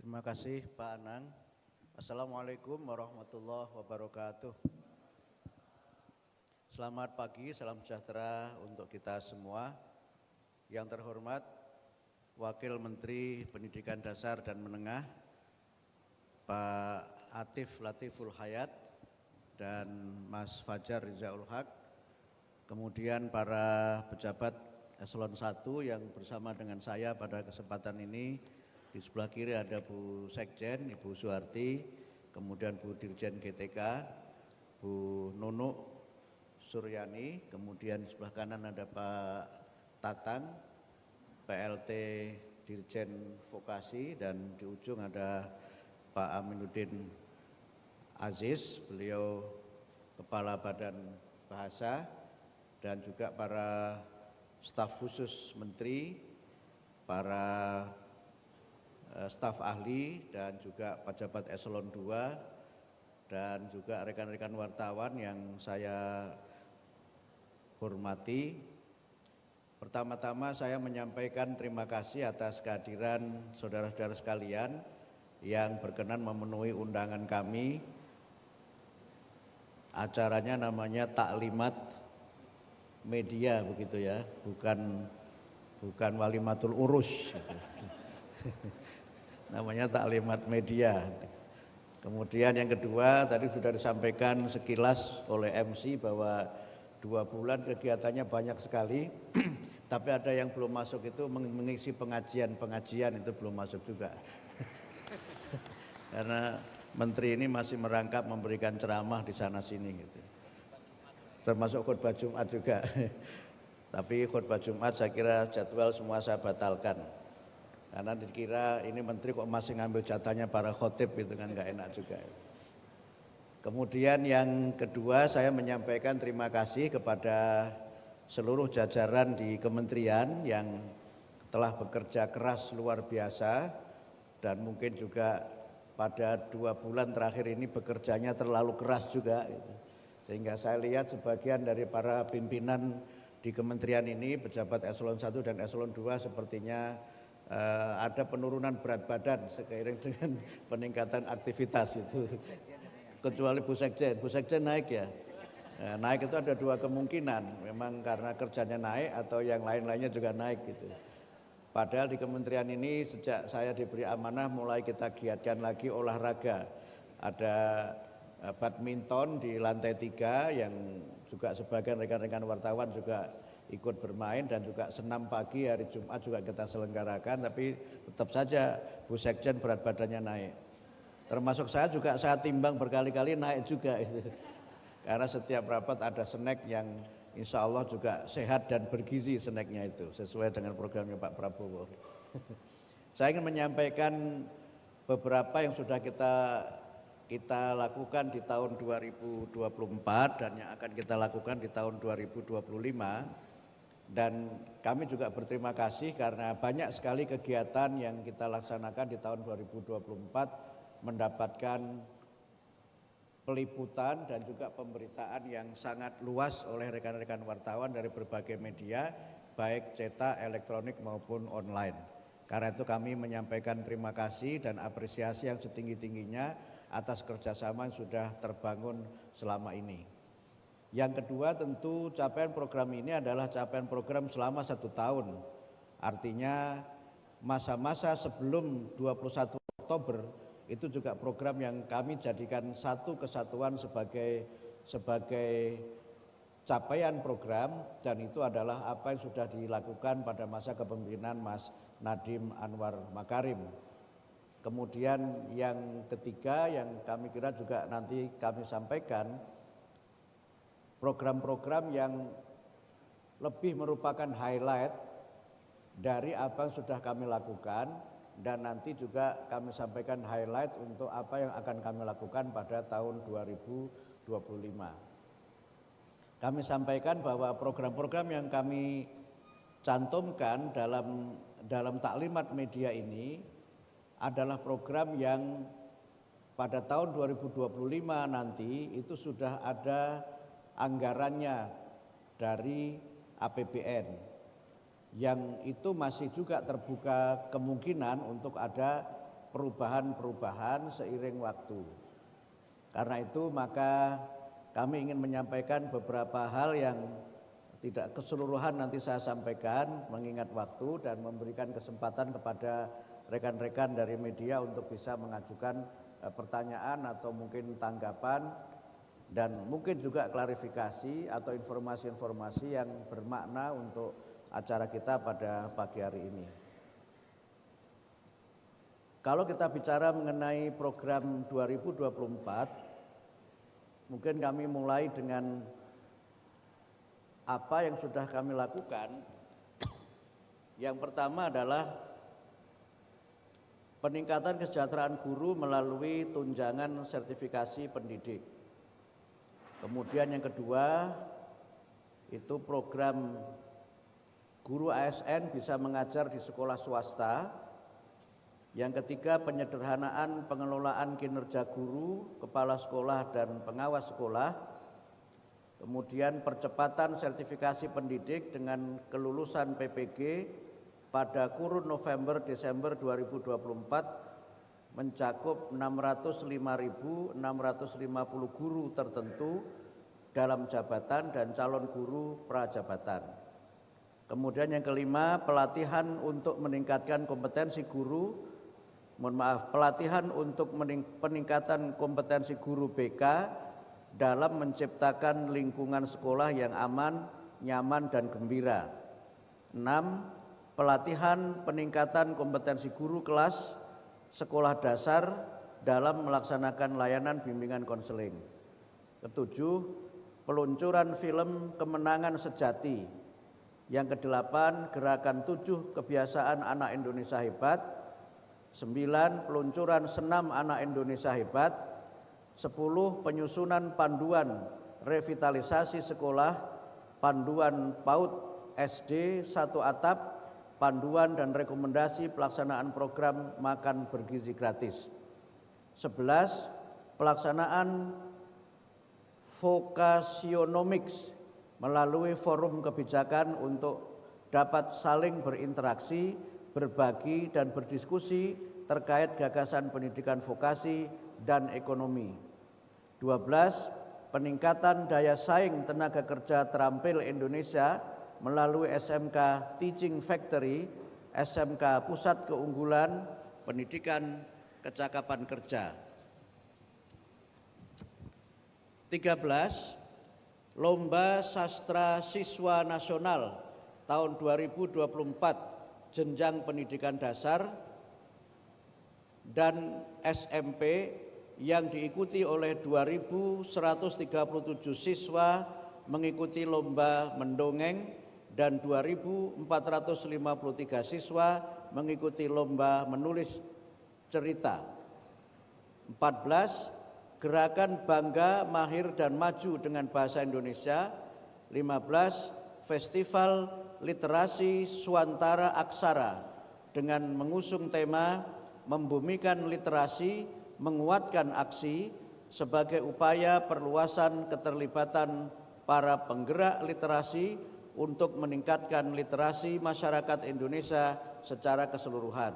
Terima kasih Pak Anang. Assalamualaikum warahmatullahi wabarakatuh. Selamat pagi, salam sejahtera untuk kita semua. Yang terhormat Wakil Menteri Pendidikan Dasar dan Menengah Pak Atif Latiful Hayat dan Mas Fajar Rizaul Haq. Kemudian para pejabat Eselon 1 yang bersama dengan saya pada kesempatan ini. Di sebelah kiri ada Bu Sekjen, Ibu Suharti, kemudian Bu Dirjen GTK, Bu Nunuk Suryani, kemudian di sebelah kanan ada Pak Tatang, PLT Dirjen Vokasi, dan di ujung ada Pak Aminuddin Aziz, beliau Kepala Badan Bahasa, dan juga para staf khusus Menteri, para staf ahli dan juga pejabat Eselon 2 dan juga rekan-rekan wartawan yang saya hormati. Pertama-tama saya menyampaikan terima kasih atas kehadiran saudara-saudara sekalian yang berkenan memenuhi undangan kami. Acaranya namanya Taklimat Media begitu ya, bukan Walimatul Urus gitu. Namanya Taklimat Media. Kemudian yang kedua tadi sudah disampaikan sekilas oleh MC bahwa 2 bulan kegiatannya banyak sekali. Tapi ada yang belum masuk itu mengisi pengajian itu belum masuk juga. Karena menteri ini masih merangkap memberikan ceramah di sana sini gitu. Termasuk khutbah Jumat juga. Tapi khutbah Jumat saya kira jadwal semua saya batalkan. Karena dikira ini menteri kok masih ngambil jatahnya para khotib gitu kan, nggak enak juga. Kemudian yang kedua saya menyampaikan terima kasih kepada seluruh jajaran di kementerian yang telah bekerja keras luar biasa dan mungkin juga pada 2 bulan terakhir ini bekerjanya terlalu keras juga gitu. Sehingga saya lihat sebagian dari para pimpinan di kementerian ini, pejabat Eselon 1 dan Eselon 2 sepertinya ada penurunan berat badan seiring dengan peningkatan aktivitas itu. Kecuali Bu Sekjen naik ya. Naik itu ada 2 kemungkinan, memang karena kerjanya naik atau yang lain-lainnya juga naik gitu. Padahal di kementerian ini sejak saya diberi amanah mulai kita giatkan lagi olahraga. Ada badminton di lantai 3 yang juga sebagian rekan-rekan wartawan juga ikut bermain, dan juga senam pagi hari Jumat juga kita selenggarakan, tapi tetap saja Bu Sekjen berat badannya naik. Termasuk saya juga, saya timbang berkali-kali naik juga itu. Karena setiap rapat ada snack yang insya Allah juga sehat dan bergizi snacknya itu, sesuai dengan programnya Pak Prabowo. Saya ingin menyampaikan beberapa yang sudah kita lakukan di tahun 2024 dan yang akan kita lakukan di tahun 2025. Dan kami juga berterima kasih karena banyak sekali kegiatan yang kita laksanakan di tahun 2024 mendapatkan peliputan dan juga pemberitaan yang sangat luas oleh rekan-rekan wartawan dari berbagai media, baik cetak, elektronik maupun online. Karena itu kami menyampaikan terima kasih dan apresiasi yang setinggi-tingginya atas kerjasama yang sudah terbangun selama ini. Yang kedua, tentu capaian program ini adalah capaian program selama 1 tahun. Artinya masa-masa sebelum 21 Oktober itu juga program yang kami jadikan satu kesatuan sebagai capaian program, dan itu adalah apa yang sudah dilakukan pada masa kepemimpinan Mas Nadiem Anwar Makarim. Kemudian yang ketiga yang kami kira juga nanti kami sampaikan, program-program yang lebih merupakan highlight dari apa yang sudah kami lakukan, dan nanti juga kami sampaikan highlight untuk apa yang akan kami lakukan pada tahun 2025. Kami sampaikan bahwa program-program yang kami cantumkan dalam Taklimat Media ini adalah program yang pada tahun 2025 nanti itu sudah ada anggarannya dari APBN, yang itu masih juga terbuka kemungkinan untuk ada perubahan-perubahan seiring waktu. Karena itu maka kami ingin menyampaikan beberapa hal yang tidak keseluruhan nanti saya sampaikan mengingat waktu dan memberikan kesempatan kepada rekan-rekan dari media untuk bisa mengajukan pertanyaan atau mungkin tanggapan dan mungkin juga klarifikasi atau informasi-informasi yang bermakna untuk acara kita pada pagi hari ini. Kalau kita bicara mengenai program 2024, mungkin kami mulai dengan apa yang sudah kami lakukan. Yang pertama adalah peningkatan kesejahteraan guru melalui tunjangan sertifikasi pendidik. Kemudian yang kedua, itu program guru ASN bisa mengajar di sekolah swasta. Yang ketiga, penyederhanaan pengelolaan kinerja guru, kepala sekolah dan pengawas sekolah. Kemudian percepatan sertifikasi pendidik dengan kelulusan PPG pada kurun November-Desember 2024 mencakup 605.650 guru tertentu dalam jabatan dan calon guru prajabatan. Kemudian yang kelima, pelatihan untuk meningkatkan kompetensi guru, pelatihan untuk peningkatan kompetensi guru BK dalam menciptakan lingkungan sekolah yang aman, nyaman dan gembira. 6. Pelatihan peningkatan kompetensi guru kelas sekolah dasar dalam melaksanakan layanan bimbingan konseling. 7. Peluncuran film Kemenangan Sejati. Yang ke-8, gerakan 7 kebiasaan anak Indonesia hebat. 9. Peluncuran senam anak Indonesia hebat. 10. Penyusunan panduan revitalisasi sekolah, panduan PAUD SD 1 atap, panduan dan rekomendasi pelaksanaan program makan bergizi gratis. 11. Pelaksanaan vocasionomics melalui forum kebijakan untuk dapat saling berinteraksi, berbagi dan berdiskusi terkait gagasan pendidikan vokasi dan ekonomi. 12. Peningkatan daya saing tenaga kerja terampil Indonesia melalui SMK Teaching Factory, SMK Pusat Keunggulan Pendidikan Kecakapan Kerja. 13. Lomba Sastra Siswa Nasional tahun 2024 jenjang pendidikan dasar dan SMP yang diikuti oleh 2.137 siswa mengikuti lomba mendongeng dan 2.453 siswa mengikuti lomba menulis cerita. 14. Gerakan Bangga, Mahir dan Maju dengan Bahasa Indonesia. 15. Festival Literasi Swantara Aksara dengan mengusung tema Membumikan Literasi, Menguatkan Aksi sebagai upaya perluasan keterlibatan para penggerak literasi untuk meningkatkan literasi masyarakat Indonesia secara keseluruhan.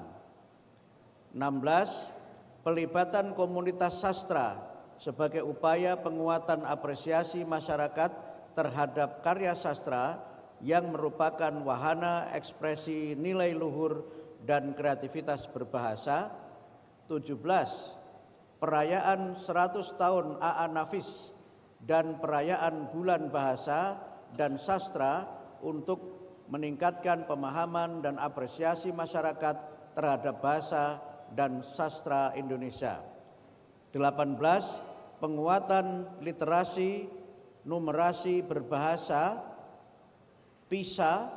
16. Pelibatan komunitas sastra sebagai upaya penguatan apresiasi masyarakat terhadap karya sastra yang merupakan wahana ekspresi nilai luhur dan kreativitas berbahasa. 17. Perayaan 100 tahun A.A. Nafis dan perayaan Bulan Bahasa dan Sastra untuk meningkatkan pemahaman dan apresiasi masyarakat terhadap bahasa dan sastra Indonesia. 18. Penguatan literasi numerasi berbahasa PISA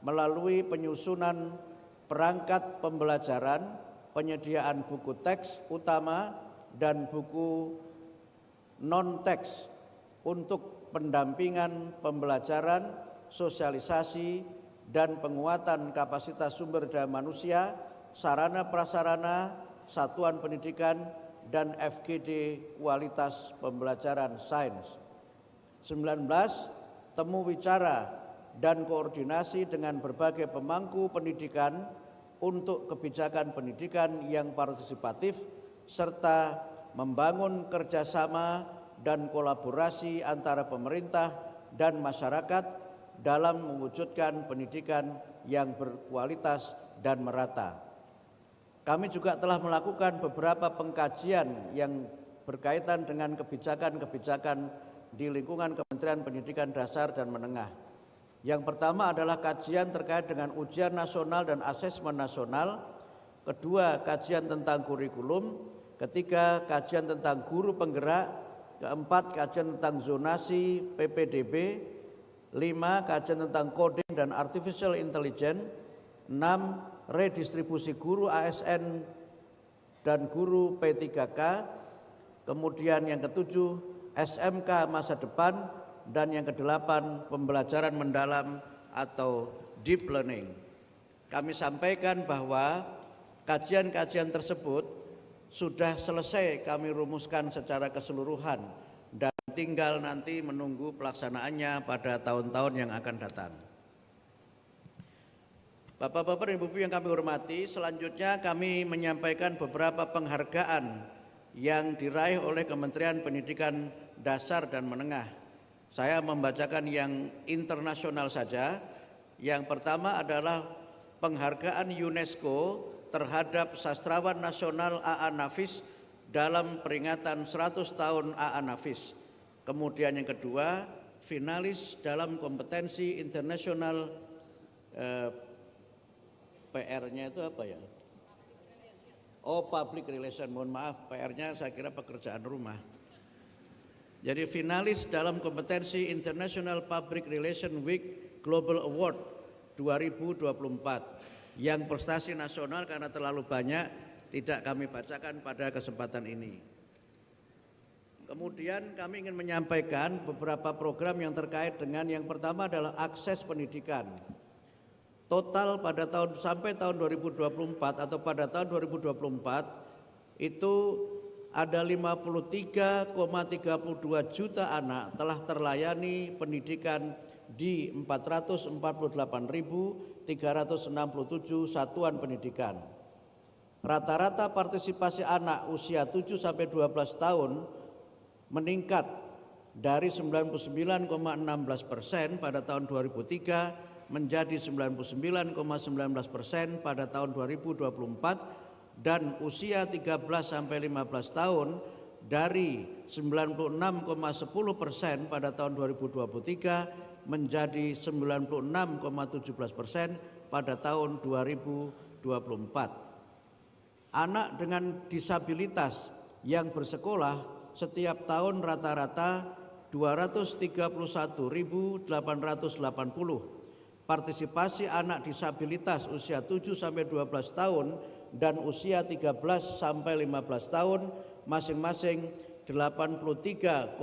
melalui penyusunan perangkat pembelajaran, penyediaan buku teks utama dan buku non-teks untuk pendampingan pembelajaran, sosialisasi dan penguatan kapasitas sumber daya manusia, sarana prasarana, satuan pendidikan dan FGD kualitas pembelajaran sains. 19. Temu wicara dan koordinasi dengan berbagai pemangku pendidikan untuk kebijakan pendidikan yang partisipatif serta membangun kerjasama dan kolaborasi antara pemerintah dan masyarakat dalam mewujudkan pendidikan yang berkualitas dan merata. Kami juga telah melakukan beberapa pengkajian yang berkaitan dengan kebijakan-kebijakan di lingkungan Kementerian Pendidikan Dasar dan Menengah. Yang pertama adalah kajian terkait dengan ujian nasional dan asesmen nasional, kedua kajian tentang kurikulum, ketiga kajian tentang guru penggerak, keempat kajian tentang zonasi PPDB, lima kajian tentang coding dan artificial intelligence, enam redistribusi guru ASN dan guru P3K, kemudian yang ketujuh SMK masa depan, dan yang kedelapan pembelajaran mendalam atau deep learning. Kami sampaikan bahwa kajian-kajian tersebut sudah selesai kami rumuskan secara keseluruhan dan tinggal nanti menunggu pelaksanaannya pada tahun-tahun yang akan datang. Bapak-bapak dan ibu-ibu yang kami hormati, selanjutnya kami menyampaikan beberapa penghargaan yang diraih oleh Kementerian Pendidikan Dasar dan Menengah. Saya membacakan yang internasional saja. Yang pertama adalah penghargaan UNESCO terhadap sastrawan nasional A.A. Nafis dalam peringatan 100 tahun A.A. Nafis. Kemudian yang kedua, finalis dalam kompetensi internasional PR-nya itu apa ya? Oh, public relation, mohon maaf, PR-nya saya kira pekerjaan rumah. Jadi finalis dalam kompetensi International Public Relation Week Global Award 2024. Yang prestasi nasional karena terlalu banyak tidak kami bacakan pada kesempatan ini. Kemudian kami ingin menyampaikan beberapa program yang terkait dengan yang pertama adalah akses pendidikan. Total pada tahun sampai tahun 2024 atau pada tahun 2024 itu ada 53,32 juta anak telah terlayani pendidikan di 448.367 satuan pendidikan. Rata-rata partisipasi anak usia 7 sampai 12 tahun meningkat dari 99,16% pada tahun 2003 menjadi 99,19% pada tahun 2024. Dan usia 13 sampai 15 tahun dari 96,10% pada tahun 2023 menjadi 96,17% pada tahun 2024. Anak dengan disabilitas yang bersekolah setiap tahun rata-rata 231.880. Partisipasi anak disabilitas usia 7 sampai 12 tahun dan usia 13 sampai 15 tahun masing-masing 83,39%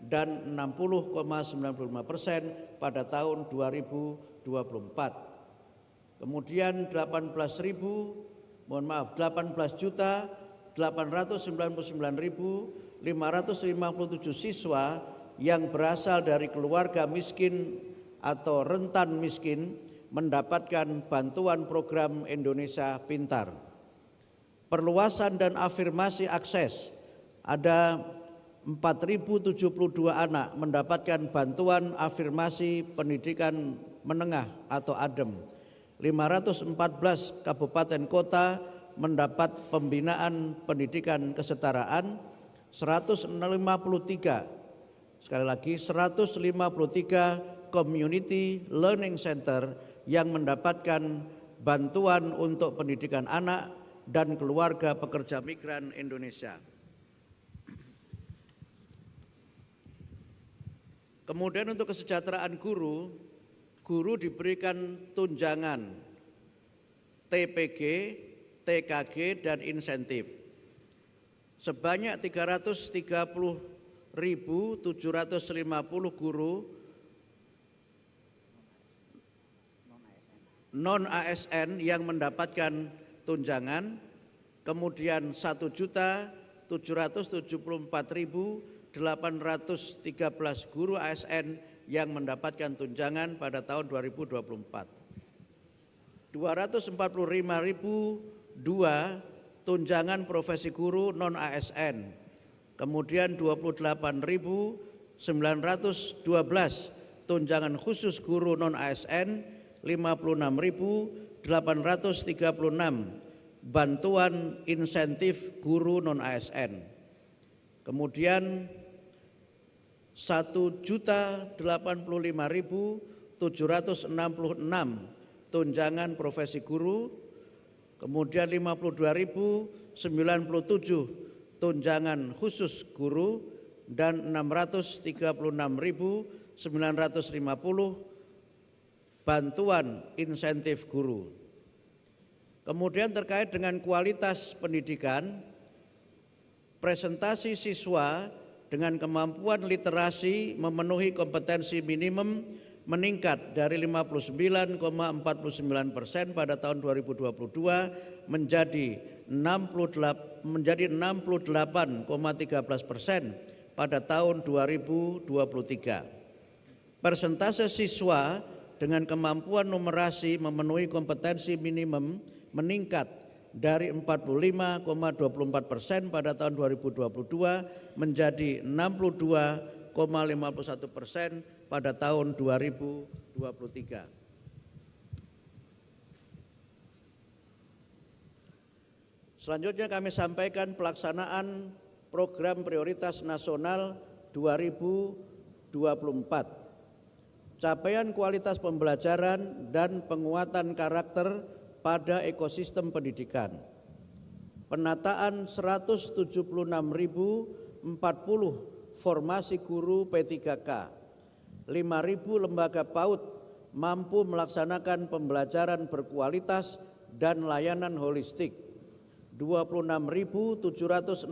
dan 60,95% pada tahun 2024. Kemudian 18.899.557 siswa yang berasal dari keluarga miskin atau rentan miskin mendapatkan bantuan program Indonesia Pintar. Perluasan dan afirmasi akses, ada 4.072 anak mendapatkan bantuan afirmasi pendidikan menengah atau ADEM. 514 kabupaten kota mendapat pembinaan pendidikan kesetaraan, 153 sekali lagi 153 community learning center yang mendapatkan bantuan untuk pendidikan anak dan keluarga pekerja migran Indonesia. Kemudian untuk kesejahteraan guru, guru diberikan tunjangan TPG, TKG dan insentif. Sebanyak 330.750 guru non-ASN yang mendapatkan tunjangan, kemudian 1.774.813 guru ASN yang mendapatkan tunjangan pada tahun 2024. 2 245.002 tunjangan profesi guru non ASN, kemudian 28.912 tunjangan khusus guru non ASN, 56.836 bantuan insentif guru non ASN, kemudian 1.085.766 tunjangan profesi guru, kemudian 52.097 tunjangan khusus guru, dan 636.950 bantuan insentif guru. Kemudian terkait dengan kualitas pendidikan, presentasi siswa dengan kemampuan literasi memenuhi kompetensi minimum meningkat dari 59,49% pada tahun 2022 menjadi 68,13% pada tahun 2023. Persentase siswa dengan kemampuan numerasi memenuhi kompetensi minimum meningkat dari 45,24% pada tahun 2022 menjadi 62,51% pada tahun 2023. Selanjutnya kami sampaikan pelaksanaan program prioritas nasional 2024. Capaian kualitas pembelajaran dan penguatan karakter pada ekosistem pendidikan. Penataan 176.040 formasi guru P3K. 5.000 lembaga PAUD mampu melaksanakan pembelajaran berkualitas dan layanan holistik. 26.764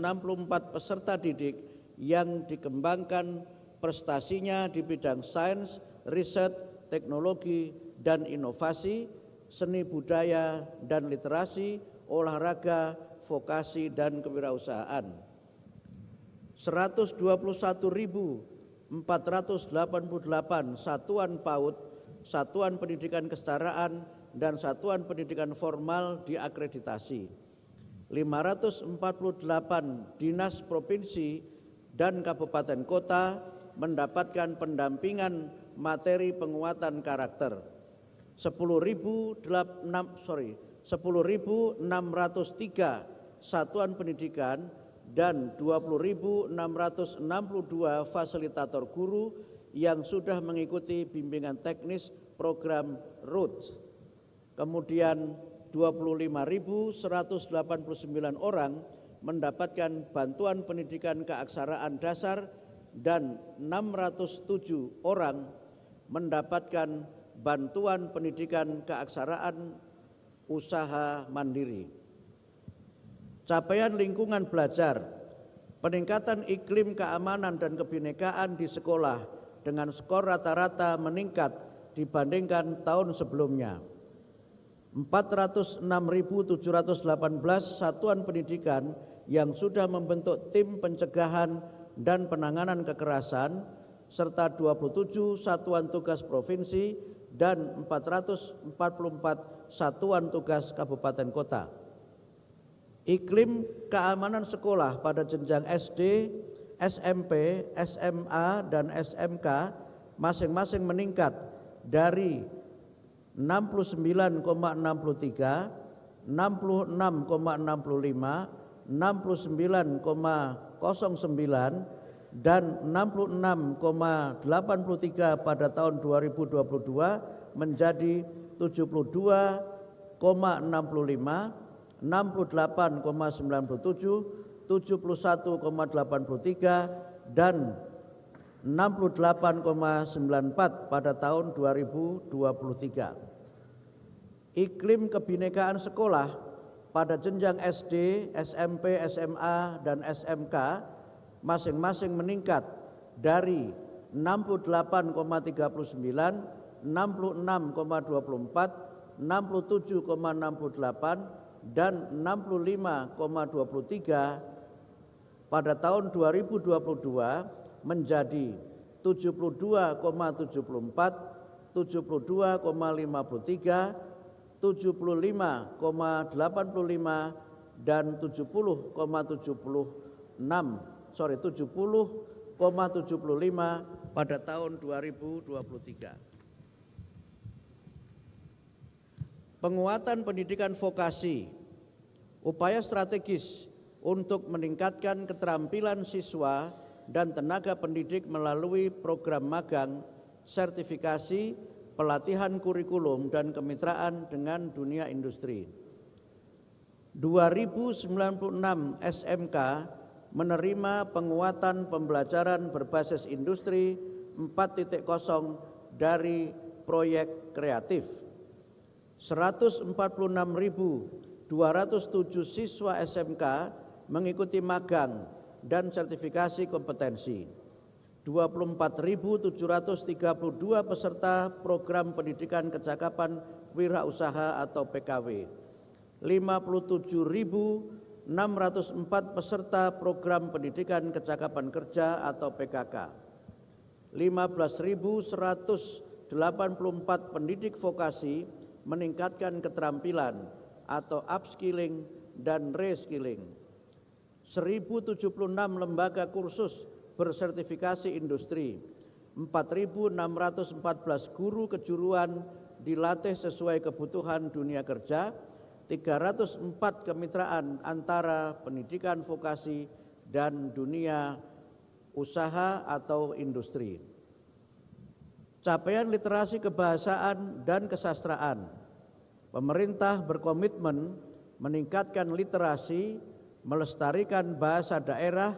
peserta didik yang dikembangkan prestasinya di bidang sains, riset, teknologi, dan inovasi, seni budaya dan literasi, olahraga, vokasi, dan kewirausahaan. 121.488 satuan PAUD, satuan pendidikan kesetaraan, dan satuan pendidikan formal diakreditasi. 548 dinas provinsi dan kabupaten kota mendapatkan pendampingan materi penguatan karakter. 10.603 satuan pendidikan dan 20.662 fasilitator guru yang sudah mengikuti bimbingan teknis program ROOTS. Kemudian 25.189 orang mendapatkan bantuan pendidikan keaksaraan dasar dan 607 orang mendapatkan bantuan pendidikan keaksaraan usaha mandiri. Capaian lingkungan belajar, peningkatan iklim keamanan dan kebinekaan di sekolah dengan skor rata-rata meningkat dibandingkan tahun sebelumnya. 406.718 satuan pendidikan yang sudah membentuk tim pencegahan dan penanganan kekerasan, serta 27 satuan tugas provinsi dan 444 satuan tugas kabupaten kota. Iklim keamanan sekolah pada jenjang SD, SMP, SMA, dan SMK masing-masing meningkat dari 69,63, 66,65, 69,09 dan 66,83 pada tahun 2022 menjadi 72,65, 68,97, 71,83 dan 68,94 pada tahun 2023. Iklim kebinekaan sekolah pada jenjang SD, SMP, SMA, dan SMK masing-masing meningkat dari 68,39, 66,24, 67,68 dan 65,23 pada tahun 2022 menjadi 72,74, 72,53, 75,85 dan 70,75 pada tahun 2023. Penguatan pendidikan vokasi, upaya strategis untuk meningkatkan keterampilan siswa dan tenaga pendidik melalui program magang, sertifikasi, pelatihan kurikulum dan kemitraan dengan dunia industri. 2096 SMK menerima penguatan pembelajaran berbasis industri 4.0 dari proyek kreatif. 146.207 siswa SMK mengikuti magang dan sertifikasi kompetensi. 24.732 peserta program pendidikan kecakapan wirausaha atau PKW. 57.604 peserta program pendidikan kecakapan kerja atau PKK. 15.184 pendidik vokasi meningkatkan keterampilan atau upskilling dan reskilling. 1.076 lembaga kursus bersertifikasi industri. 4.614 guru kejuruan dilatih sesuai kebutuhan dunia kerja. 304 kemitraan antara pendidikan vokasi dan dunia usaha atau industri. Capaian literasi kebahasaan dan kesastraan. Pemerintah berkomitmen meningkatkan literasi, melestarikan bahasa daerah,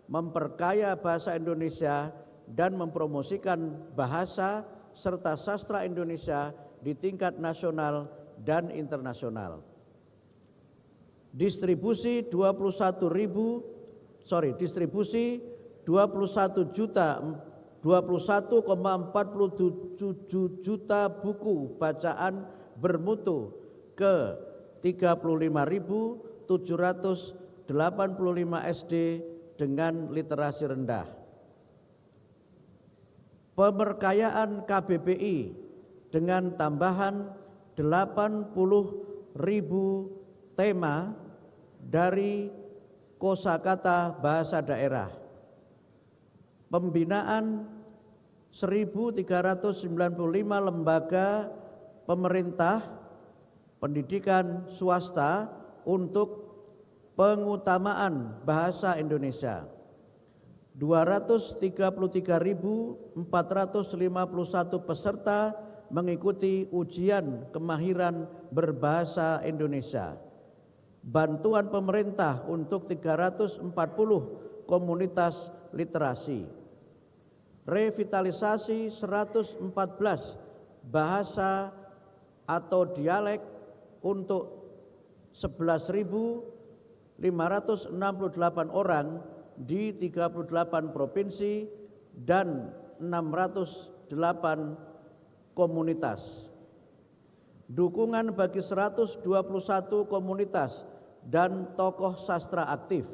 memperkaya bahasa Indonesia, dan mempromosikan bahasa serta sastra Indonesia di tingkat nasional dan internasional. Distribusi 21,47 juta buku bacaan bermutu ke 35.785 SD dengan literasi rendah. Pemerkayaan KBBI dengan tambahan 80.000 tema dari kosakata bahasa daerah. Pembinaan 1.395 lembaga pemerintah, pendidikan swasta untuk pengutamaan bahasa Indonesia. 233.451 peserta mengikuti ujian kemahiran berbahasa Indonesia. Bantuan pemerintah untuk 340 komunitas literasi. Revitalisasi 114 bahasa atau dialek untuk 11.568 orang di 38 provinsi dan 608 komunitas. Dukungan bagi 121 komunitas dan tokoh sastra aktif.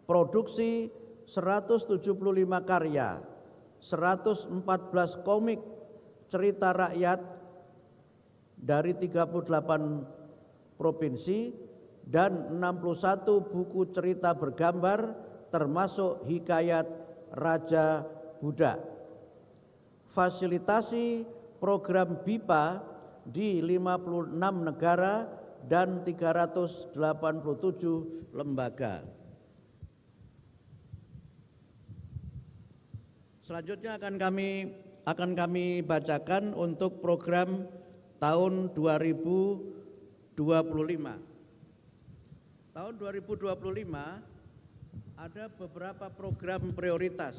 Produksi 175 karya, 114 komik cerita rakyat dari 38 provinsi dan 61 buku cerita bergambar termasuk hikayat Raja Budak. Fasilitasi program BIPA di 56 negara dan 387 lembaga. Selanjutnya akan kami bacakan untuk program tahun 2025. Tahun 2025 ada beberapa program prioritas.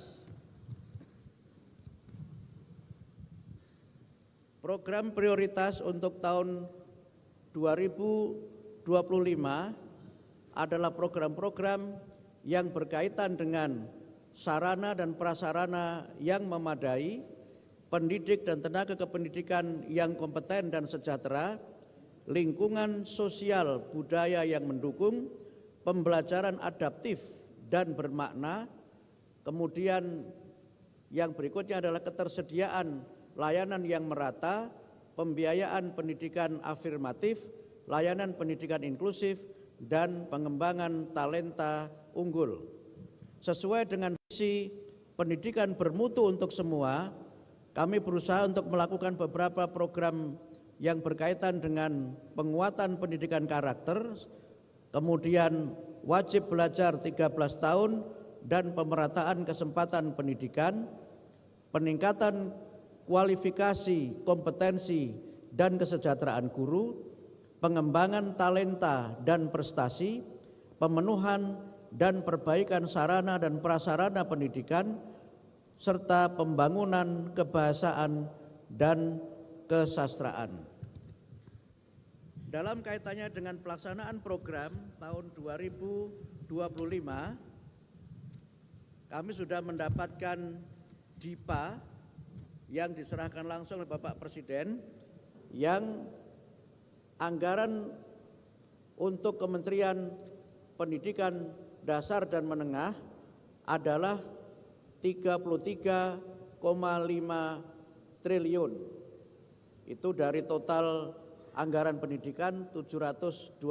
Program prioritas untuk tahun 2025 adalah program-program yang berkaitan dengan sarana dan prasarana yang memadai, pendidik dan tenaga kependidikan yang kompeten dan sejahtera, lingkungan sosial budaya yang mendukung, pembelajaran adaptif dan bermakna, kemudian yang berikutnya adalah ketersediaan layanan yang merata, pembiayaan pendidikan afirmatif, layanan pendidikan inklusif, dan pengembangan talenta unggul. Sesuai dengan visi pendidikan bermutu untuk semua, kami berusaha untuk melakukan beberapa program yang berkaitan dengan penguatan pendidikan karakter, kemudian wajib belajar 13 tahun dan pemerataan kesempatan pendidikan, peningkatan kualifikasi, kompetensi, dan kesejahteraan guru, pengembangan talenta dan prestasi, pemenuhan dan perbaikan sarana dan prasarana pendidikan, serta pembangunan kebahasaan dan kesastraan. Dalam kaitannya dengan pelaksanaan program tahun 2025, kami sudah mendapatkan DIPA yang diserahkan langsung oleh Bapak Presiden, yang anggaran untuk Kementerian Pendidikan Dasar dan Menengah adalah 33,5 triliun. Itu dari total anggaran pendidikan 724,2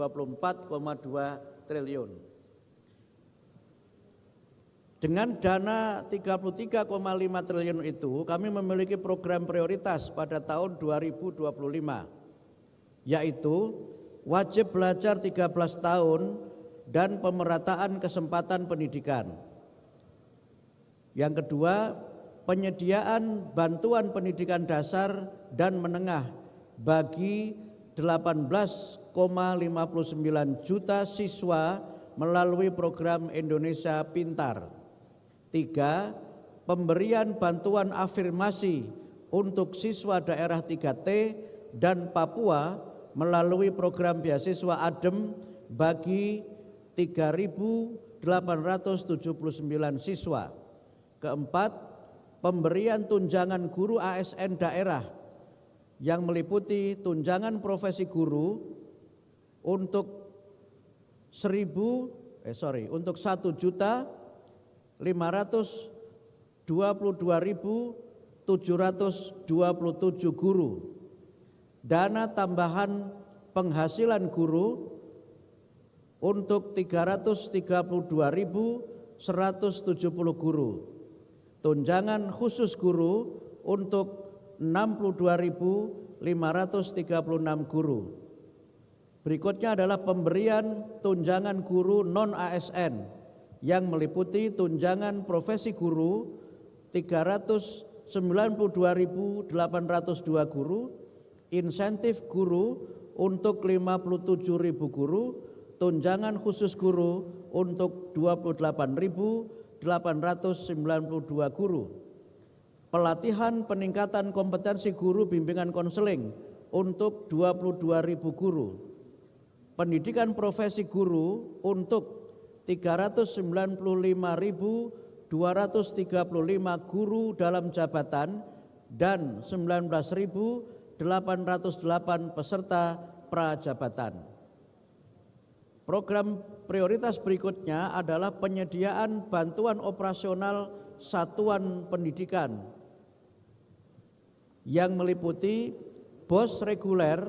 triliun. Dengan dana 33,5 triliun itu, kami memiliki program prioritas pada tahun 2025, yaitu wajib belajar 13 tahun dan pemerataan kesempatan pendidikan. Yang kedua, penyediaan bantuan pendidikan dasar dan menengah bagi 18,59 juta siswa melalui program Indonesia Pintar. 3. Pemberian bantuan afirmasi untuk siswa daerah 3T dan Papua melalui program beasiswa ADEM bagi 3.879 siswa. Keempat, pemberian tunjangan guru ASN daerah yang meliputi tunjangan profesi guru untuk 1.522.727 guru, dana tambahan penghasilan guru untuk 332.170 guru, tunjangan khusus guru untuk 62.536 guru. Berikutnya adalah pemberian tunjangan guru non-ASN yang meliputi tunjangan profesi guru 392.802 guru, insentif guru untuk 57.000 guru, tunjangan khusus guru untuk 28.892 guru. Pelatihan peningkatan kompetensi guru bimbingan konseling untuk 22.000 guru. Pendidikan profesi guru untuk 395.235 guru dalam jabatan dan 19.808 peserta prajabatan. Program prioritas berikutnya adalah penyediaan bantuan operasional satuan pendidikan yang meliputi BOS reguler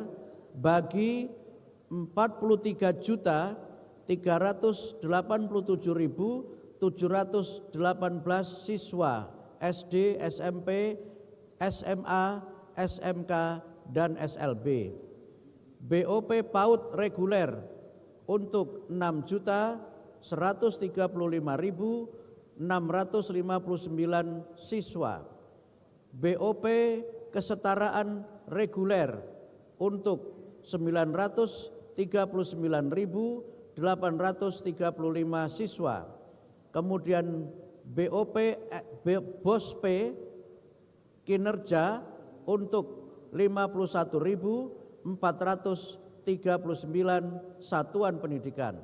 bagi 43.387.718 siswa SD, SMP, SMA, SMK, dan SLB. BOP PAUD reguler untuk 6.135.659 siswa. BOP kesetaraan reguler untuk 939.835 siswa. Kemudian BOSP kinerja untuk 51.439 satuan pendidikan.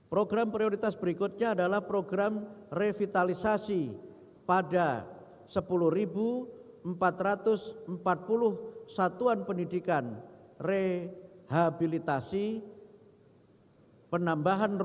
Program prioritas berikutnya adalah program revitalisasi pada 10.440 satuan pendidikan, rehabilitasi, penambahan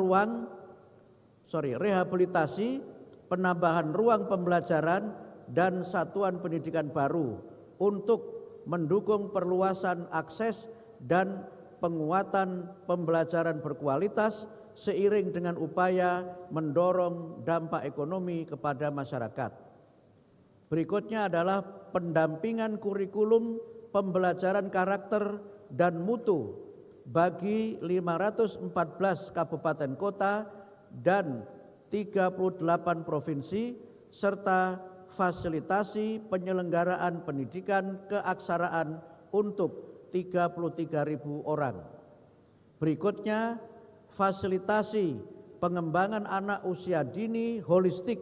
ruang pembelajaran dan satuan pendidikan baru untuk mendukung perluasan akses dan penguatan pembelajaran berkualitas seiring dengan upaya mendorong dampak ekonomi kepada masyarakat. Berikutnya adalah pendampingan kurikulum pembelajaran karakter dan mutu bagi 514 kabupaten kota dan 38 provinsi serta fasilitasi penyelenggaraan pendidikan keaksaraan untuk 33.000 orang. Berikutnya, fasilitasi pengembangan anak usia dini holistik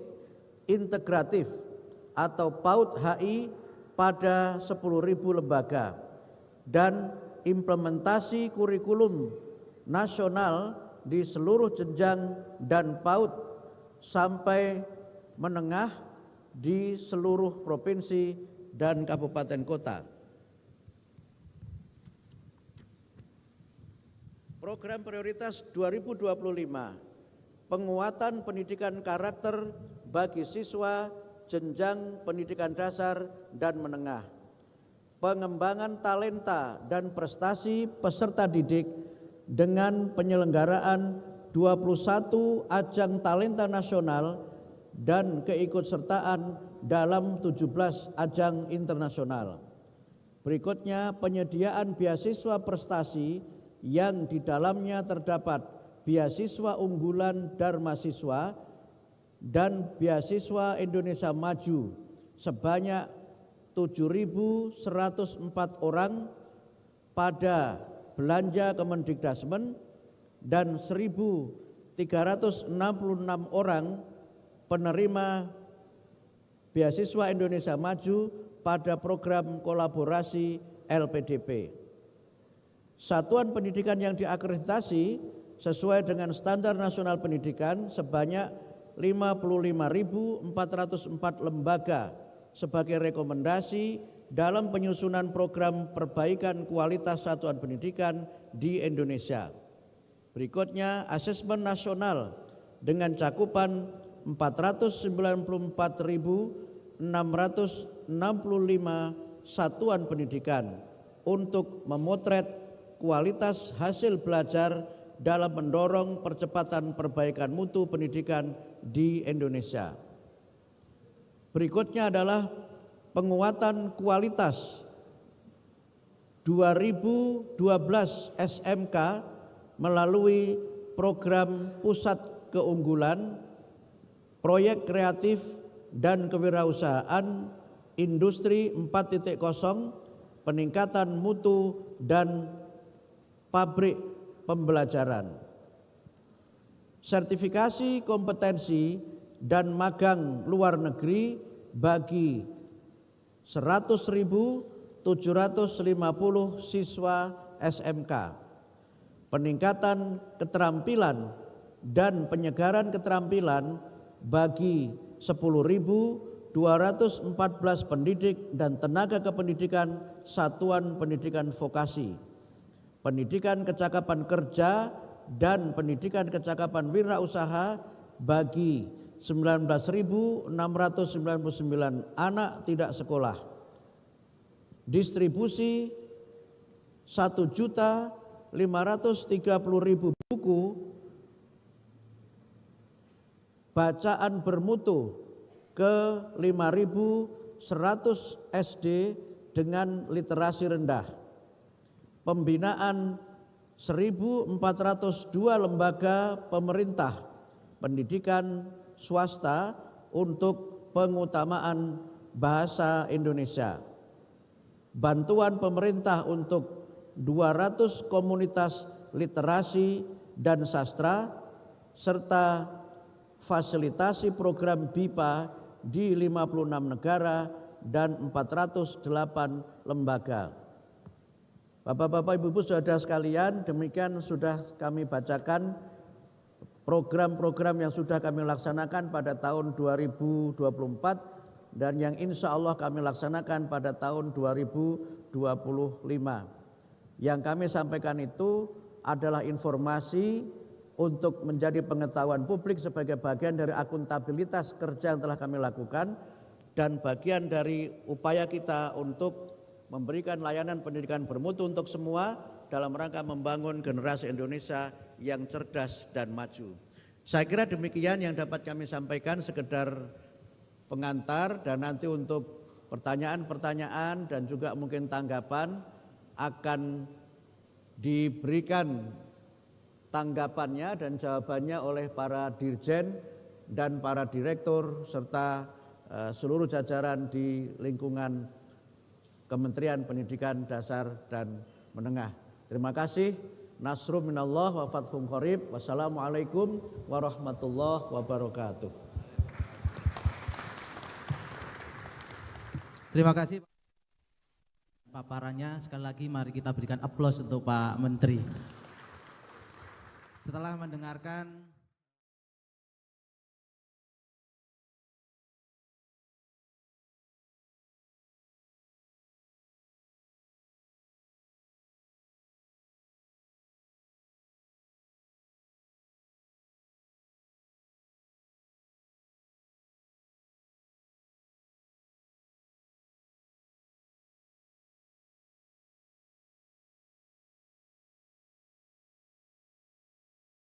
integratif atau PAUD HI pada 10.000 lembaga dan implementasi kurikulum nasional di seluruh jenjang dan PAUD sampai menengah di seluruh provinsi dan kabupaten kota. Program prioritas 2025, penguatan pendidikan karakter bagi siswa jenjang pendidikan dasar dan menengah, pengembangan talenta dan prestasi peserta didik dengan penyelenggaraan 21 ajang talenta nasional dan keikutsertaan dalam 17 ajang internasional. Berikutnya, penyediaan beasiswa prestasi yang di dalamnya terdapat beasiswa unggulan Dharma Siswa dan beasiswa Indonesia Maju sebanyak 7.104 orang pada belanja Kemendikbudrismen dan 1.366 orang penerima beasiswa Indonesia Maju pada program kolaborasi LPDP. Satuan pendidikan yang diakreditasi sesuai dengan standar nasional pendidikan sebanyak 55.404 lembaga sebagai rekomendasi dalam penyusunan program perbaikan kualitas satuan pendidikan di Indonesia. Berikutnya, asesmen nasional dengan cakupan 494.665 satuan pendidikan untuk memotret kualitas hasil belajar dalam mendorong percepatan perbaikan mutu pendidikan di Indonesia. Berikutnya adalah penguatan kualitas 2012 SMK melalui program pusat keunggulan, proyek kreatif dan kewirausahaan industri 4.0, peningkatan mutu dan pabrik pembelajaran. Sertifikasi kompetensi dan magang luar negeri bagi 100.750 siswa SMK. Peningkatan keterampilan dan penyegaran keterampilan bagi 10.214 pendidik dan tenaga kependidikan satuan pendidikan vokasi. Pendidikan kecakapan kerja dan pendidikan kecakapan wirausaha bagi 19.699 anak tidak sekolah. Distribusi 1.530.000 buku bacaan bermutu ke 5.100 SD dengan literasi rendah. Pembinaan 1.402 lembaga pemerintah pendidikan swasta untuk pengutamaan bahasa Indonesia. Bantuan pemerintah untuk 200 komunitas literasi dan sastra serta fasilitasi program BIPA di 56 negara dan 408 lembaga. Bapak-bapak, ibu-ibu, saudara sekalian, demikian sudah kami bacakan program-program yang sudah kami laksanakan pada tahun 2024 dan yang insya Allah kami laksanakan pada tahun 2025. Yang kami sampaikan itu adalah informasi untuk menjadi pengetahuan publik sebagai bagian dari akuntabilitas kerja yang telah kami lakukan dan bagian dari upaya kita untuk memberikan layanan pendidikan bermutu untuk semua dalam rangka membangun generasi Indonesia yang cerdas dan maju. Saya kira demikian yang dapat kami sampaikan, sekedar pengantar, dan nanti untuk pertanyaan-pertanyaan dan juga mungkin tanggapan akan diberikan tanggapannya dan jawabannya oleh para dirjen dan para direktur serta seluruh jajaran di lingkungan Kementerian Pendidikan Dasar dan Menengah. Terima kasih. Nasrun minallah wa fathun qarib. Wassalamualaikum warahmatullahi wabarakatuh. Terima kasih paparannya. Sekali lagi mari kita berikan aplaus untuk Pak Menteri. Setelah mendengarkan